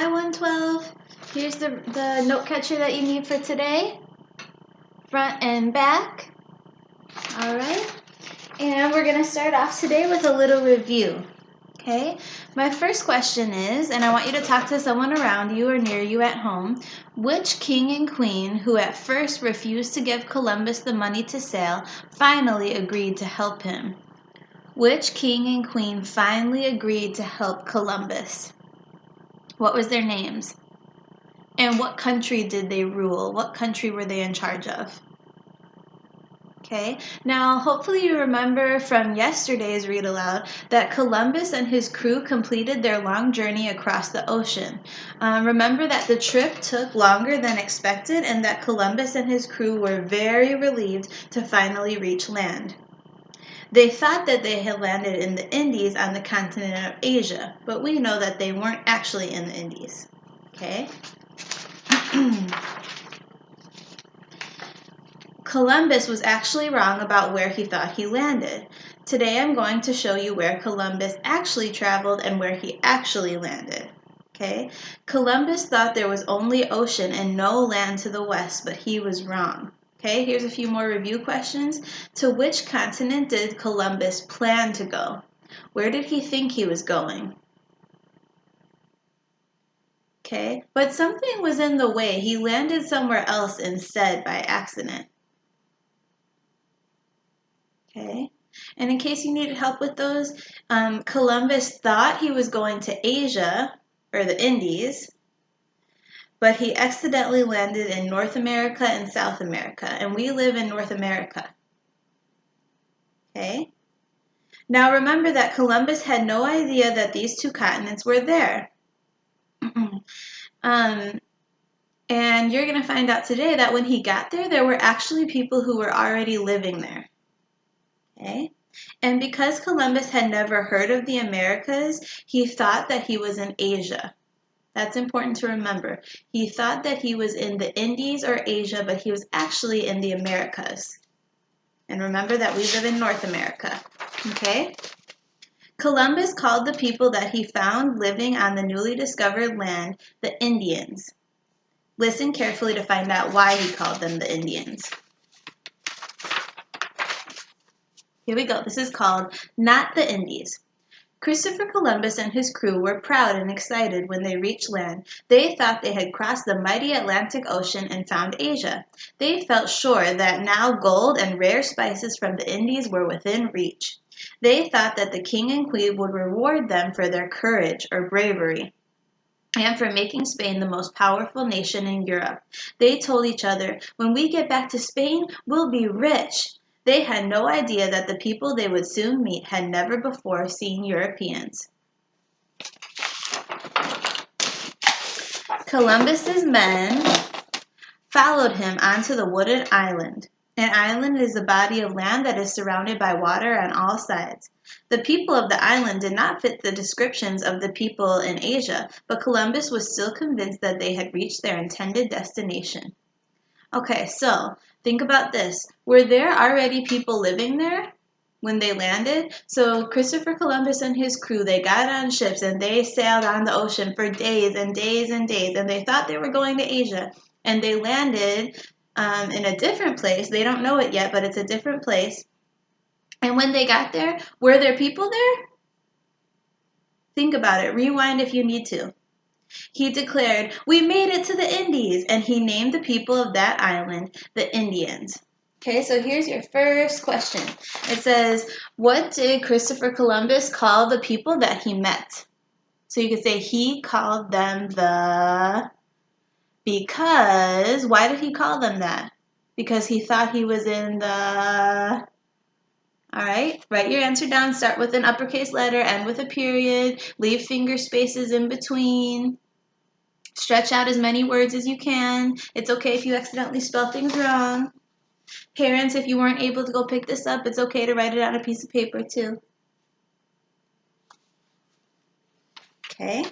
Hi 112. Here's the note catcher that you need for today. Front and back. Alright. And we're going to start off today with a little review. Okay? My first question is, and I want you to talk to someone around you or near you at home, which king and queen who at first refused to give Columbus the money to sail finally agreed to help him? Which king and queen finally agreed to help Columbus? What was their names? And what country did they rule? What country were they in charge of? Okay, now hopefully you remember from yesterday's read aloud that Columbus and his crew completed their long journey across the ocean. Remember that the trip took longer than expected and that Columbus and his crew were very relieved to finally reach land. They thought that they had landed in the Indies on the continent of Asia, but we know that they weren't actually in the Indies. Okay? Columbus was actually wrong about where he thought he landed. Today I'm going to show you where Columbus actually traveled and where he actually landed. Okay? Columbus thought there was only ocean and no land to the west, but he was wrong. Okay, here's a few more review questions. To which continent did Columbus plan to go? Where did he think he was going? Okay, but something was in the way. He landed somewhere else instead by accident. Okay, and in case you needed help with those, Columbus thought he was going to Asia, or the Indies, but he accidentally landed in North America and South America, and we live in North America. Okay? Now remember that Columbus had no idea that these two continents were there. And you're going to find out today that when he got there, there were actually people who were already living there. Okay? And because Columbus had never heard of the Americas, he thought that he was in Asia. That's important to remember. He thought that he was in the Indies or Asia, but he was actually in the Americas. And remember that we live in North America. Okay? Columbus called the people that he found living on the newly discovered land the Indians. Listen carefully to find out why he called them the Indians. Here we go. This is called Not the Indies. Christopher Columbus and his crew were proud and excited when they reached land. They thought they had crossed the mighty Atlantic Ocean and found Asia. They felt sure that now gold and rare spices from the Indies were within reach. They thought that the king and queen would reward them for their courage or bravery and for making Spain the most powerful nation in Europe. They told each other, "When we get back to Spain, we'll be rich." They had no idea that the people they would soon meet had never before seen Europeans. Columbus's men followed him onto the wooded island. An island is a body of land that is surrounded by water on all sides. The people of the island did not fit the descriptions of the people in Asia, but Columbus was still convinced that they had reached their intended destination. Okay, so think about this. Were there already people living there when they landed? So Christopher Columbus and his crew, they got on ships and they sailed on the ocean for days and days and days, and they thought they were going to Asia, and they landed in a different place. They don't know it yet, but it's a different place. And when they got there, were there people there? Think about it. Rewind if you need to. He declared, "We made it to the Indies," and he named the people of that island the Indians. Okay, so here's your first question. It says, what did Christopher Columbus call the people that he met? So you could say he called them because, why did he call them that? Because he thought he was in the... All right, write your answer down. Start with an uppercase letter, end with a period, leave finger spaces in between. Stretch out as many words as you can. It's okay if you accidentally spell things wrong. Parents, if you weren't able to go pick this up, it's okay to write it on a piece of paper too. Okay.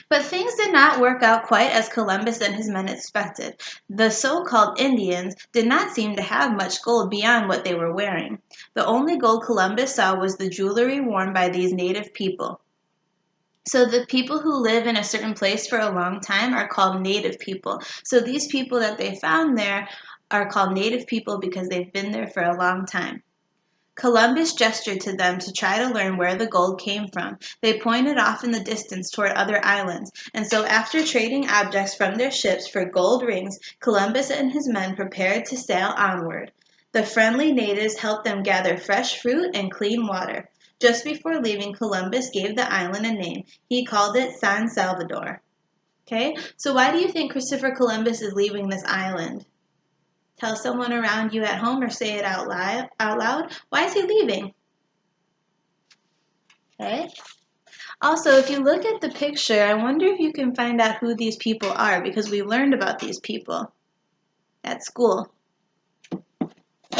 But things did not work out quite as Columbus and his men expected. The so-called Indians did not seem to have much gold beyond what they were wearing. The only gold Columbus saw was the jewelry worn by these native people. So the people who live in a certain place for a long time are called native people. So these people that they found there are called native people because they've been there for a long time. Columbus gestured to them to try to learn where the gold came from. They pointed off in the distance toward other islands, and so after trading objects from their ships for gold rings, Columbus and his men prepared to sail onward. The friendly natives helped them gather fresh fruit and clean water. Just before leaving, Columbus gave the island a name. He called it San Salvador. Okay, so why do you think Christopher Columbus is leaving this island? Tell someone around you at home or say it out loud. Why is he leaving? Okay. Also, if you look at the picture, I wonder if you can find out who these people are because we learned about these people at school. All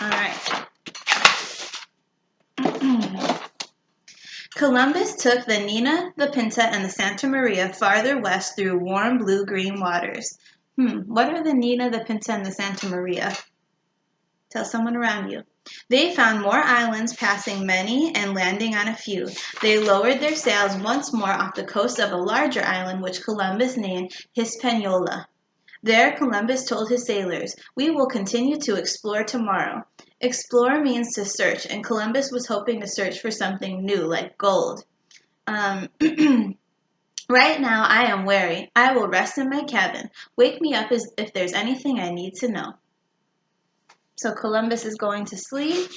right. Columbus took the Nina, the Pinta, and the Santa Maria farther west through warm blue-green waters. What are the Nina, the Pinta, and the Santa Maria? Tell someone around you. They found more islands, passing many and landing on a few. They lowered their sails once more off the coast of a larger island which Columbus named Hispaniola. There Columbus told his sailors, "We will continue to explore tomorrow." Explore means to search, and Columbus was hoping to search for something new, like gold. Right now I am weary. I will rest in my cabin. Wake me up if there's anything I need to know. So Columbus is going to sleep.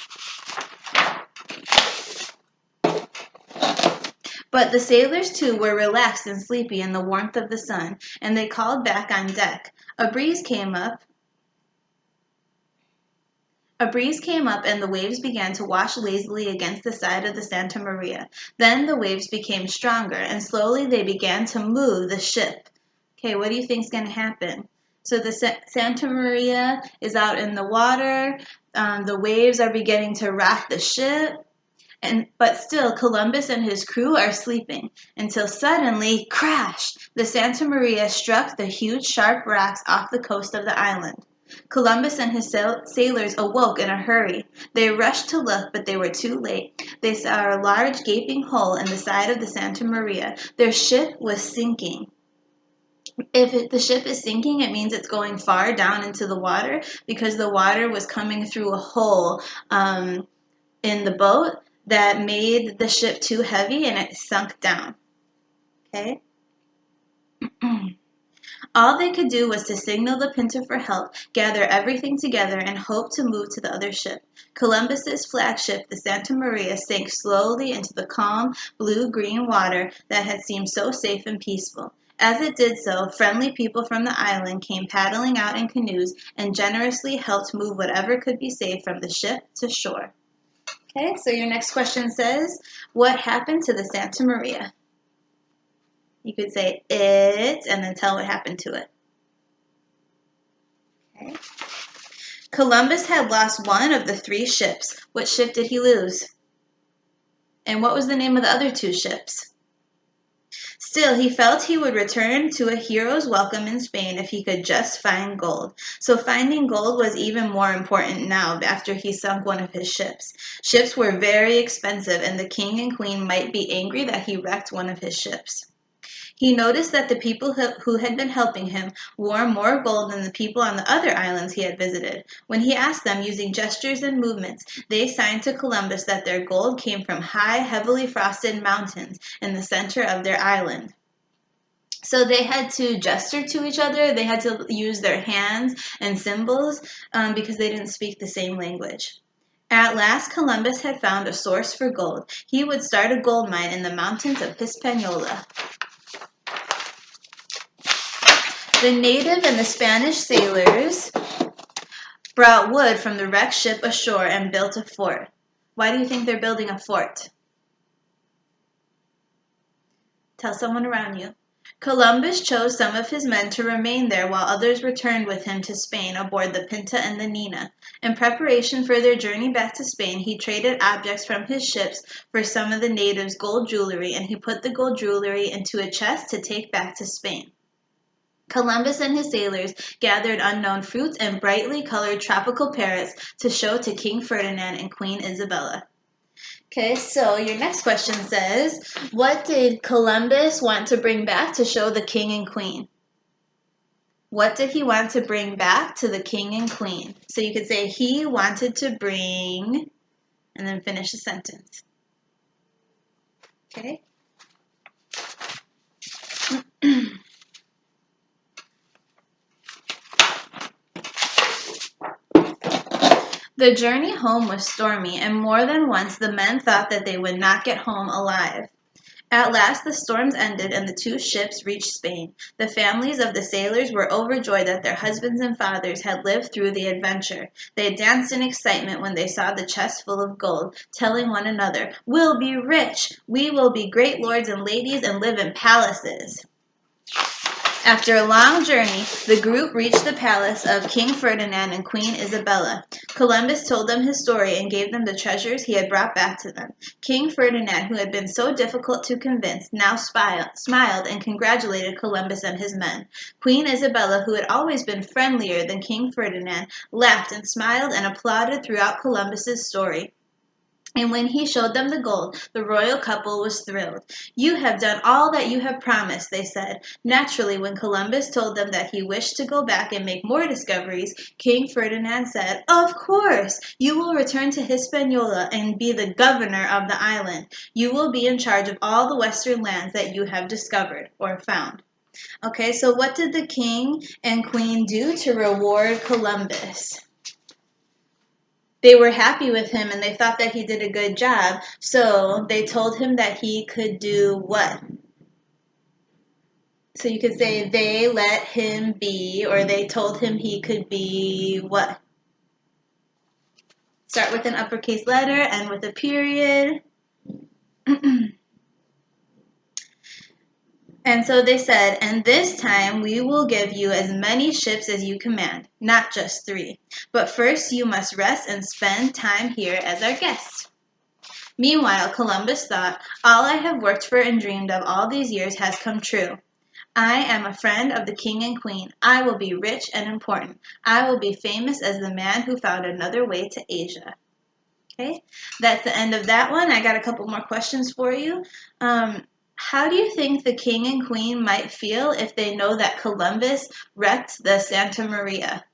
But the sailors too were relaxed and sleepy in the warmth of the sun, and they called back on deck. A breeze came up, and the waves began to wash lazily against the side of the Santa Maria. Then the waves became stronger, and slowly they began to move the ship. Okay, what do you think is going to happen? So the Santa Maria is out in the water. The waves are beginning to rock the ship. But still, Columbus and his crew are sleeping, until suddenly, crash! The Santa Maria struck the huge sharp rocks off the coast of the island. Columbus and his sailors awoke in a hurry. They rushed to look, but they were too late. They saw a large gaping hole in the side of the Santa Maria. Their ship was sinking. If the ship is sinking, it means it's going far down into the water because the water was coming through a hole in the boat that made the ship too heavy and it sunk down. Okay? All they could do was to signal the Pinta for help, gather everything together, and hope to move to the other ship. Columbus's flagship, the Santa Maria, sank slowly into the calm, blue-green water that had seemed so safe and peaceful. As it did so, friendly people from the island came paddling out in canoes and generously helped move whatever could be saved from the ship to shore. Okay, so your next question says, what happened to the Santa Maria? You could say it and then tell what happened to it. Okay. Columbus had lost one of the 3 ships. What ship did he lose? And what was the name of the other 2 ships? Still, he felt he would return to a hero's welcome in Spain if he could just find gold. So finding gold was even more important now after he sunk one of his ships. Ships were very expensive, and the king and queen might be angry that he wrecked one of his ships. He noticed that the people who had been helping him wore more gold than the people on the other islands he had visited. When he asked them, using gestures and movements, they signed to Columbus that their gold came from high, heavily frosted mountains in the center of their island. So they had to gesture to each other. They had to use their hands and symbols because they didn't speak the same language. At last, Columbus had found a source for gold. He would start a gold mine in the mountains of Hispaniola. The native and the Spanish sailors brought wood from the wrecked ship ashore and built a fort. Why do you think they're building a fort? Tell someone around you. Columbus chose some of his men to remain there while others returned with him to Spain aboard the Pinta and the Nina. In preparation for their journey back to Spain, he traded objects from his ships for some of the natives' gold jewelry, and he put the gold jewelry into a chest to take back to Spain. Columbus and his sailors gathered unknown fruits and brightly colored tropical parrots to show to King Ferdinand and Queen Isabella. Okay, so your next question says, what did Columbus want to bring back to show the king and queen? What did he want to bring back to the king and queen? So you could say he wanted to bring, and then finish the sentence. Okay. The journey home was stormy, and more than once the men thought that they would not get home alive. At last the storms ended and the two ships reached Spain. The families of the sailors were overjoyed that their husbands and fathers had lived through the adventure. They danced in excitement when they saw the chest full of gold, telling one another, "We'll be rich! We will be great lords and ladies and live in palaces." After a long journey, the group reached the palace of King Ferdinand and Queen Isabella. Columbus told them his story and gave them the treasures he had brought back to them. King Ferdinand, who had been so difficult to convince, now smiled and congratulated Columbus and his men. Queen Isabella, who had always been friendlier than King Ferdinand, laughed and smiled and applauded throughout Columbus's story. And when he showed them the gold, the royal couple was thrilled. "You have done all that you have promised," they said. Naturally, when Columbus told them that he wished to go back and make more discoveries, King Ferdinand said, "Of course! You will return to Hispaniola and be the governor of the island. You will be in charge of all the western lands that you have discovered or found." Okay, so what did the king and queen do to reward Columbus? They were happy with him and they thought that he did a good job. So they told him that he could do what? So you could say they let him be, or they told him he could be what? Start with an uppercase letter, end with a period. And so they said, "And this time we will give you as many ships as you command, not just 3. But first you must rest and spend time here as our guests." Meanwhile, Columbus thought, "All I have worked for and dreamed of all these years has come true. I am a friend of the king and queen. I will be rich and important. I will be famous as the man who found another way to Asia." Okay, that's the end of that one. I got a couple more questions for you. How do you think the king and queen might feel if they know that Columbus wrecked the Santa Maria?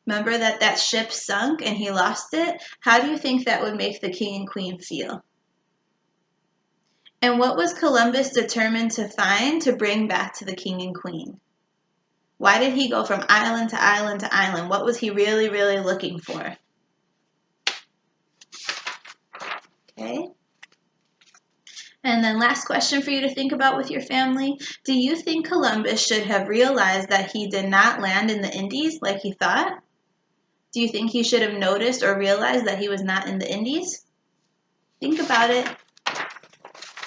Remember that ship sunk and he lost it? How do you think that would make the king and queen feel? And what was Columbus determined to find to bring back to the king and queen? Why did he go from island to island to island? What was he really, really looking for? Okay. And then last question for you to think about with your family. Do you think Columbus should have realized that he did not land in the Indies like he thought? Do you think he should have noticed or realized that he was not in the Indies? Think about it.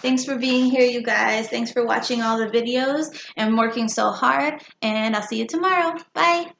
Thanks for being here, you guys. Thanks for watching all the videos and working so hard. And I'll see you tomorrow. Bye.